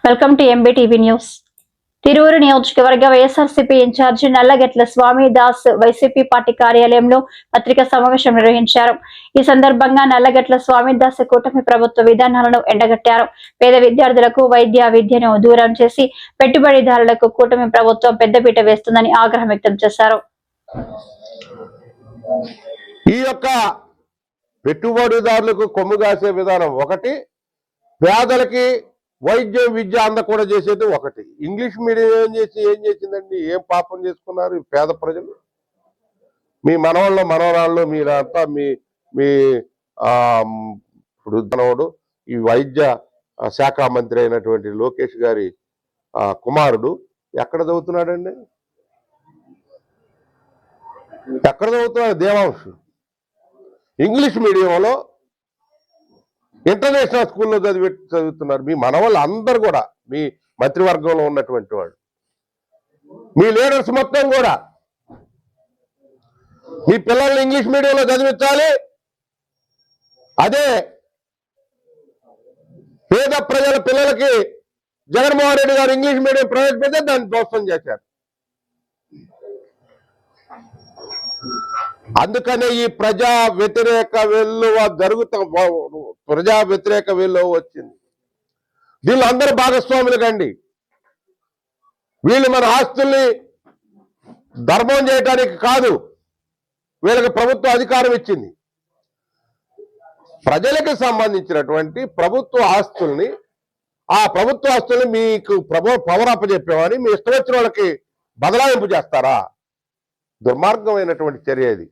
Welcome to MBTV news. Tiruvuru నియోజకవర్గ YSRCP incharge Nallagatla స్వామి Das YCP party కార్యాలయంలో పత్రికా సమావేశం నిర్వహించారు. ఈ సందర్భంగా నల్లగట్ల స్వామి దాస్ కూటమి ప్రభుత్వ విధానాలను ఎండగట్టారు. పేద విద్యార్థులకు వైద్య విద్యను దూరం చేసి పెట్టుబడిదారులకు కూటమి ప్రభుత్వం పెద్దపీట వేస్తుందని ఆగ్రహం వ్యక్తం చేశారు. ఈ యొక్క పెట్టుబడిదారులకు కొమ్ముగాసే విధానం ఒకటి, పేదలకి వైద్యం విద్య అందకూడా చేసేది ఒకటి. ఇంగ్లీష్ మీడియం ఏం చేసిందండి? ఏం పాపం చేసుకున్నారు పేద ప్రజలు? మీ మనవాళ్ళు మనవరాళ్ళు మీరంతా మీ మీ ఇప్పుడు ధనవుడు ఈ వైద్య శాఖ మంత్రి అయినటువంటి లోకేష్ గారి కుమారుడు ఎక్కడ చదువుతున్నాడండి? ఎక్కడ చదువుతున్నాడు? దేవాంశ్ ఇంగ్లీష్ మీడియంలో ఇంటర్నేషనల్ స్కూల్లో చదువుతున్నారు. మీ మనవాళ్ళు అందరు కూడా, మీ మంత్రివర్గంలో ఉన్నటువంటి వాళ్ళు, మీ లీడర్స్ మొత్తం కూడా మీ పిల్లల్ని ఇంగ్లీష్ మీడియంలో చదివించాలి. అదే పేద ప్రజల పిల్లలకి జగన్మోహన్ రెడ్డి గారు ఇంగ్లీష్ మీడియం ప్రవేశపెడితే దాన్ని ధ్వంసం చేశారు. అందుకనే ఈ ప్రజా వ్యతిరేక వెల్లువ ప్రజా వ్యతిరేక వెల్లువ వచ్చింది. వీళ్ళు అందరూ భాగస్వాములు కండి. వీళ్ళు మన ఆస్తుల్ని ధర్మం చేయడానికి కాదు, వీళ్ళకి ప్రభుత్వ అధికారం ఇచ్చింది. ప్రజలకు సంబంధించినటువంటి ప్రభుత్వ ఆస్తుల్ని, ఆ ప్రభుత్వ ఆస్తుల్ని మీకు పవర్ అప్పచెప్పామని మీ ఇష్టం వచ్చిన వాళ్ళకి బదలాయింపు చేస్తారా? దుర్మార్గమైనటువంటి చర్య ఇది.